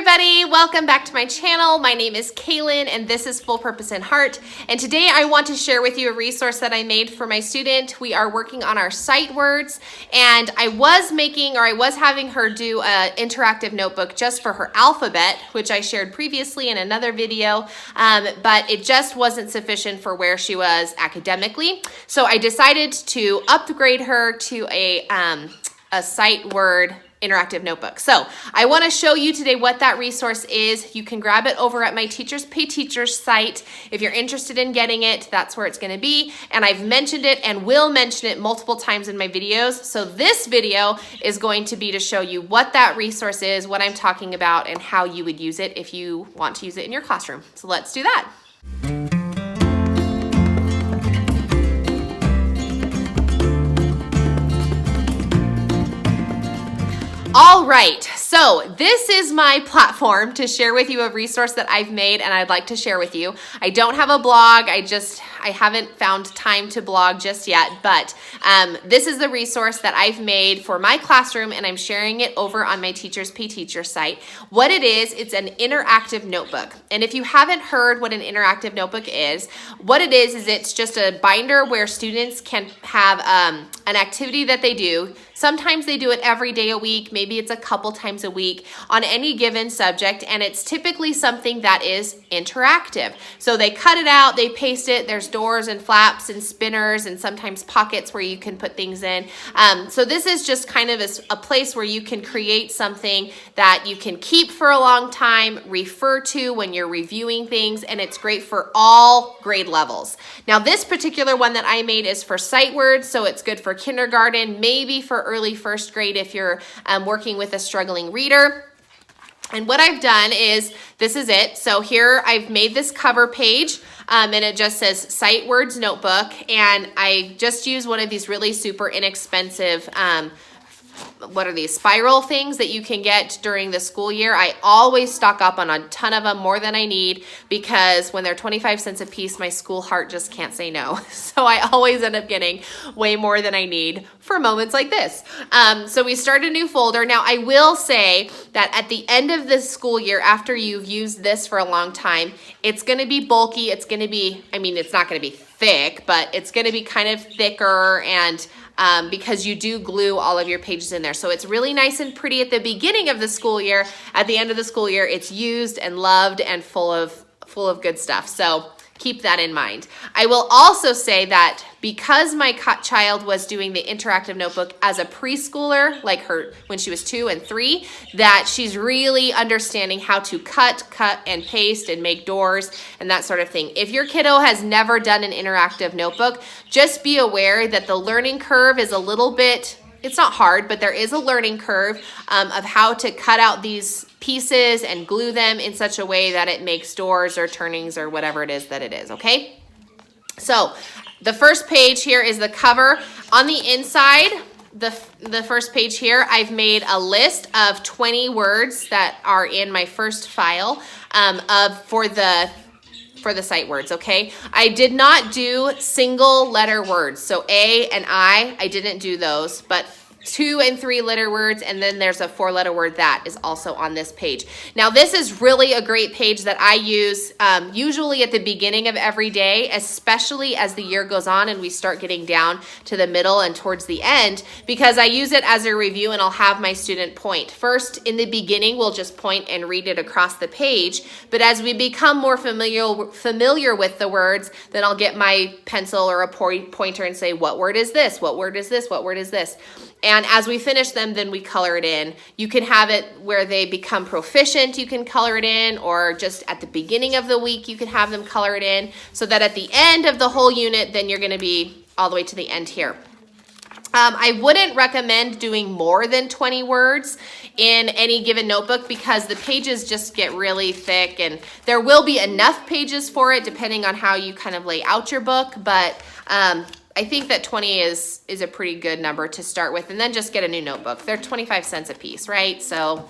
everybody, welcome back to my channel. My name is Kaylin and this is Full Purpose in Heart. And today I want to share with you a resource that I made for my student. We are working on our sight words, and I was having her do an interactive notebook just for her alphabet, which I shared previously in another video, but it just wasn't sufficient for where she was academically. So I decided to upgrade her to a sight word interactive notebook. So I want to show you today what that resource is. You can grab it over at my Teachers Pay Teachers site. If you're interested in getting it, that's where it's going to be. And I've mentioned it and will mention it multiple times in my videos. So this video is going to be to show you what that resource is, what I'm talking about, and how you would use it if you want to use it in your classroom. So let's do that. All right, so this is my platform to share with you a resource that I've made and I'd like to share with you. I don't have a blog. I haven't found time to blog just yet, but this is the resource that I've made for my classroom and I'm sharing it over on my Teachers Pay Teachers site. What it is, it's an interactive notebook. And if you haven't heard what an interactive notebook is, what it is it's just a binder where students can have an activity that they do. Sometimes they do it every day a week, maybe it's a couple times a week on any given subject, and it's typically something that is interactive. So they cut it out, they paste it, there's doors and flaps and spinners and sometimes pockets where you can put things in. So this is just kind of a place where you can create something that you can keep for a long time, refer to when you're reviewing things, and it's great for all grade levels. Now this particular one that I made is for sight words, so it's good for kindergarten, maybe for early first grade if you're working with a struggling reader. And what I've done is, this is it. So here I've made this cover page and it just says Sight Words Notebook, and I just use one of these really super inexpensive what are these, spiral things that you can get during the school year. I always stock up on a ton of them, more than I need, because when they're 25 cents a piece, my school heart just can't say no. So I always end up getting way more than I need for moments like this. So we start a new folder. Now I will say that at the end of the school year, after you've used this for a long time, it's going to be bulky. It's going to be, I mean, it's not going to be thick, but it's going to be kind of thicker, and because you do glue all of your pages in there. So it's really nice and pretty at the beginning of the school year. At the end of the school year, it's used and loved and full of good stuff. So keep that in mind. I will also say that because my child was doing the interactive notebook as a preschooler, like her when she was 2 and 3, that she's really understanding how to cut and paste and make doors and that sort of thing. If your kiddo has never done an interactive notebook, just be aware that the learning curve is a little bit, it's not hard, but there is a learning curve of how to cut out these pieces and glue them in such a way that it makes doors or turnings or whatever it is that it is, okay? So the first page here is the cover. On the inside, the first page here, I've made a list of 20 words that are in my first file for the sight words, okay? I did not do single letter words. So A and I didn't do those, but 2 and 3 letter words, and then there's a 4-letter word that is also on this page. Now this is really a great page that I use usually at the beginning of every day, especially as the year goes on and we start getting down to the middle and towards the end, because I use it as a review and I'll have my student point. First, in the beginning, we'll just point and read it across the page, but as we become more familiar with the words, then I'll get my pencil or a pointer and say, what word is this? What word is this? What word is this? And as we finish them, then we color it in. You can have it where they become proficient, you can color it in, or just at the beginning of the week, you can have them color it in, so that at the end of the whole unit, then you're gonna be all the way to the end here. I wouldn't recommend doing more than 20 words in any given notebook because the pages just get really thick, and there will be enough pages for it depending on how you kind of lay out your book, but I think that 20 is a pretty good number to start with, and then just get a new notebook. They're 25 cents a piece, right? So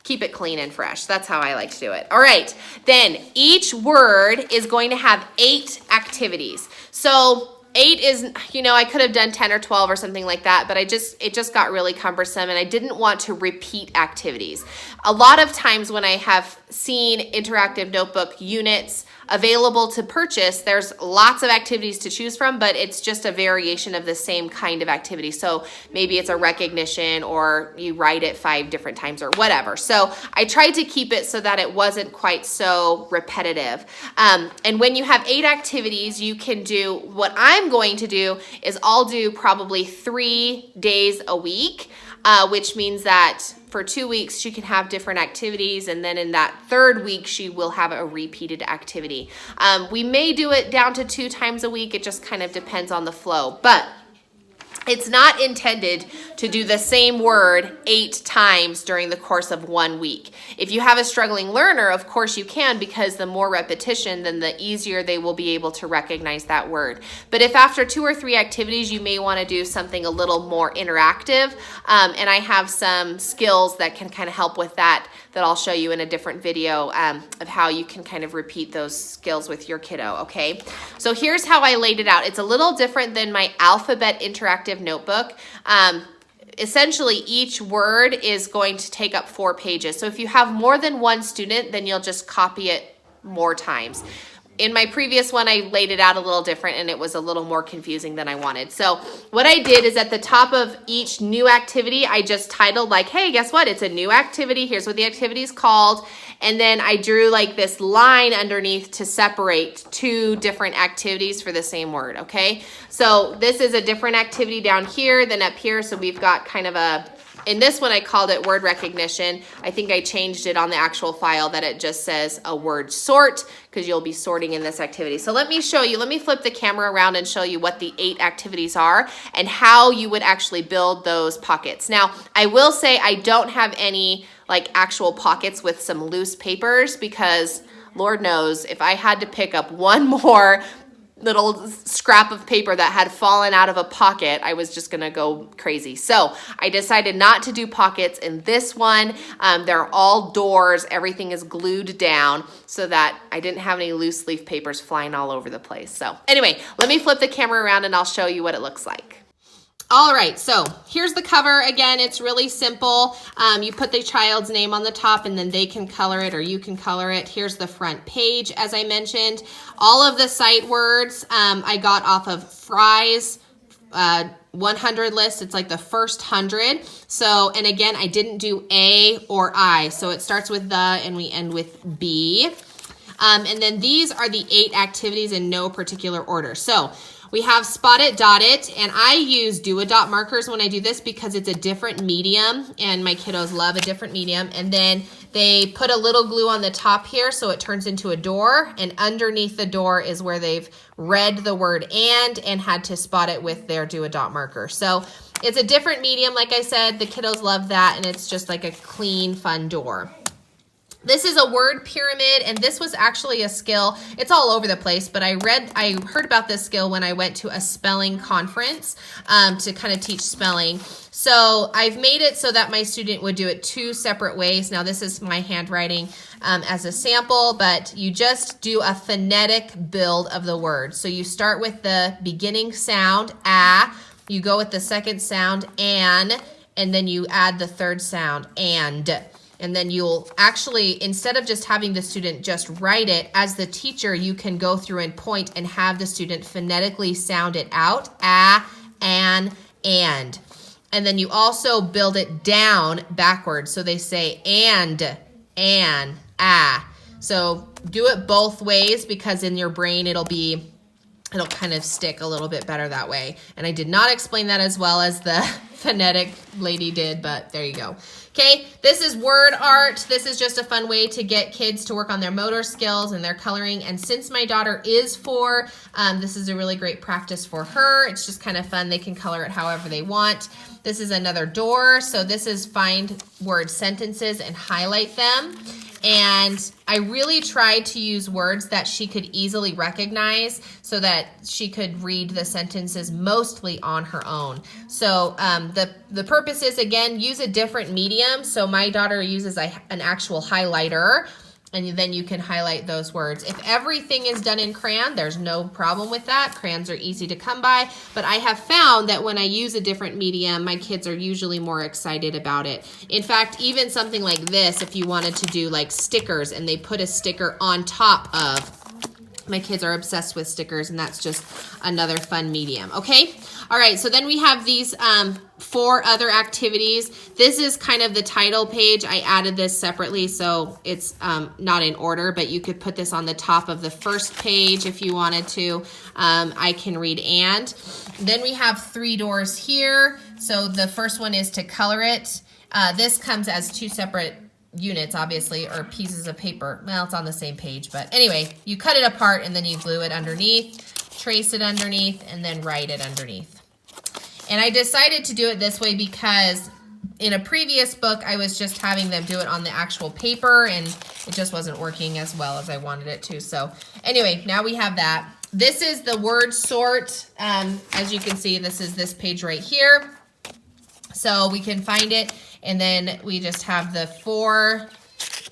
keep it clean and fresh. That's how I like to do it. All right, then each word is going to have 8 activities. So 8 is, you know, I could have done 10 or 12 or something like that, but it just got really cumbersome, and I didn't want to repeat activities. A lot of times when I have seen interactive notebook units available to purchase, there's lots of activities to choose from, but it's just a variation of the same kind of activity. So maybe it's a recognition, or you write it 5 different times or whatever. So I tried to keep it so that it wasn't quite so repetitive. And when you have 8 activities, you can do, what I'm going to do is I'll do probably 3 days a week, which means that for 2 weeks, she can have different activities, and then in that 3rd week, she will have a repeated activity. We may do it down to 2 times a week. It just kind of depends on the flow, but it's not intended to do the same word 8 times during the course of 1 week. If you have a struggling learner, of course you can, because the more repetition, then the easier they will be able to recognize that word. But if after 2 or 3 activities, you may want to do something a little more interactive, and I have some skills that can kind of help with that I'll show you in a different video of how you can kind of repeat those skills with your kiddo, okay? So here's how I laid it out. It's a little different than my alphabet interactive notebook. Essentially, each word is going to take up 4 pages. So if you have more than 1 student, then you'll just copy it more times. In my previous one, I laid it out a little different, and it was a little more confusing than I wanted. So what I did is at the top of each new activity, I just titled like, hey, guess what? It's a new activity. Here's what the activity is called. And then I drew like this line underneath to separate 2 different activities for the same word, okay? So this is a different activity down here than up here. So we've got kind of a, in this one, I called it word recognition. I think I changed it on the actual file that it just says a word sort, because you'll be sorting in this activity. So let me show you, let me flip the camera around and show you what the 8 activities are and how you would actually build those pockets. Now, I will say I don't have any like actual pockets with some loose papers, because Lord knows if I had to pick up one more little scrap of paper that had fallen out of a pocket, I was just gonna go crazy. So I decided not to do pockets in this one. They're all doors. Everything is glued down so that I didn't have any loose leaf papers flying all over the place. So anyway, let me flip the camera around and I'll show you what it looks like. All right, so here's the cover. Again, it's really simple. You put the child's name on the top and then they can color it or you can color it. Here's the front page, as I mentioned. All of the sight words I got off of Fry's 100 list. It's like the first 100. So, and again, I didn't do A or I. So it starts with the and we end with B. And then these are the 8 activities in no particular order. So we have spot it, dot it, and I use do-a-dot markers when I do this because it's a different medium, and my kiddos love a different medium. And then they put a little glue on the top here so it turns into a door, and underneath the door is where they've read the word and had to spot it with their do-a-dot marker. So it's a different medium, like I said. The kiddos love that, and it's just like a clean, fun door. This is a word pyramid, and this was actually a skill. It's all over the place, but I heard about this skill when I went to a spelling conference to kind of teach spelling. So I've made it so that my student would do it 2 separate ways. Now this is my handwriting as a sample, but you just do a phonetic build of the word. So you start with the beginning sound, ah, you go with the second sound, and then you add the third sound, and. And then you'll actually, instead of just having the student just write it, as the teacher, you can go through and point and have the student phonetically sound it out, and then you also build it down backwards. So they say and, So do it both ways because in your brain it'll kind of stick a little bit better that way. And I did not explain that as well as the phonetic lady did, but there you go. Okay, this is word art. This is just a fun way to get kids to work on their motor skills and their coloring. And since my daughter is 4, this is a really great practice for her. It's just kind of fun. They can color it however they want. This is another door. So this is find word sentences and highlight them. And I really tried to use words that she could easily recognize so that she could read the sentences mostly on her own. So the purpose is, again, use a different medium. So my daughter uses an actual highlighter, And then you can highlight those words. If everything is done in crayon, there's no problem with that. Crayons are easy to come by, but I have found that when I use a different medium, my kids are usually more excited about it. In fact, even something like this, if you wanted to do like stickers and they put a sticker on top of, my kids are obsessed with stickers, and that's just another fun medium, okay? All right, so then we have these 4 other activities. This is kind of the title page. I added this separately, so it's not in order, but you could put this on the top of the first page if you wanted to. I can read and. Then we have 3 doors here. So the first one is to color it. This comes as 2 separate units, obviously, or pieces of paper. Well, it's on the same page, but anyway, you cut it apart and then you glue it underneath, trace it underneath, and then write it underneath. And I decided to do it this way because in a previous book, I was just having them do it on the actual paper, and it just wasn't working as well as I wanted it to. So anyway, now we have that. This is the word sort. As you can see, this is this page right here. So we can find it, and then we just have the 4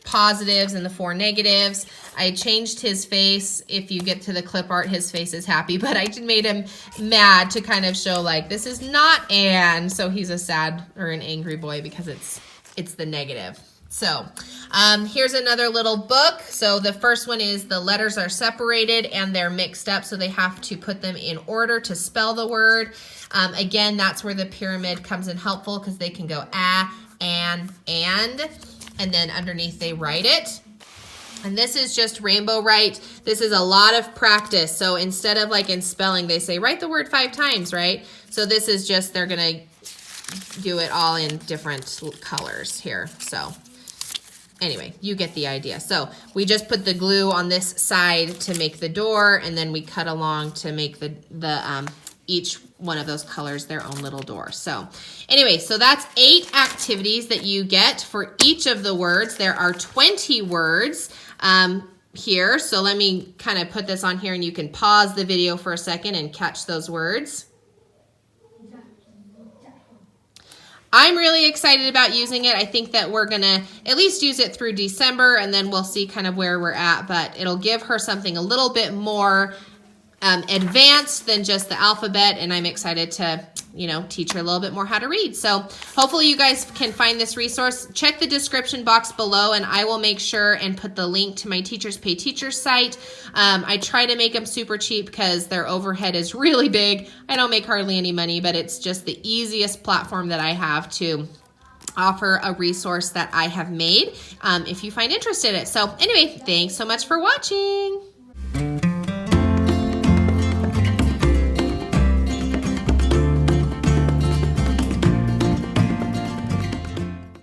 positives and the 4 negatives. I changed his face. If you get to the clip art, his face is happy, but I made him mad to kind of show like, this is not and, so he's a sad or an angry boy because it's the negative. So here's another little book. So the first one is the letters are separated and they're mixed up, so they have to put them in order to spell the word. Again, that's where the pyramid comes in helpful because they can go and then underneath they write it. And this is just Rainbow Write. This is a lot of practice. So instead of like in spelling, they say write the word 5 times, right? So this is just, they're gonna do it all in different colors here. So anyway, you get the idea. So we just put the glue on this side to make the door, and then we cut along to make the each one of those colors their own little door. So anyway, so that's 8 activities that you get for each of the words. There are 20 words here. So let me kind of put this on here, and you can pause the video for a second and catch those words. I'm really excited about using it. I think that we're gonna at least use it through December, and then we'll see kind of where we're at, but it'll give her something a little bit more advanced than just the alphabet, and I'm excited to, you know, teach her a little bit more how to read. So hopefully you guys can find this resource. Check the description box below, and I will make sure and put the link to my Teachers Pay Teachers site. I try to make them super cheap because their overhead is really big. I don't make hardly any money, but it's just the easiest platform that I have to offer a resource that I have made if you find interest in it. So anyway, thanks so much for watching.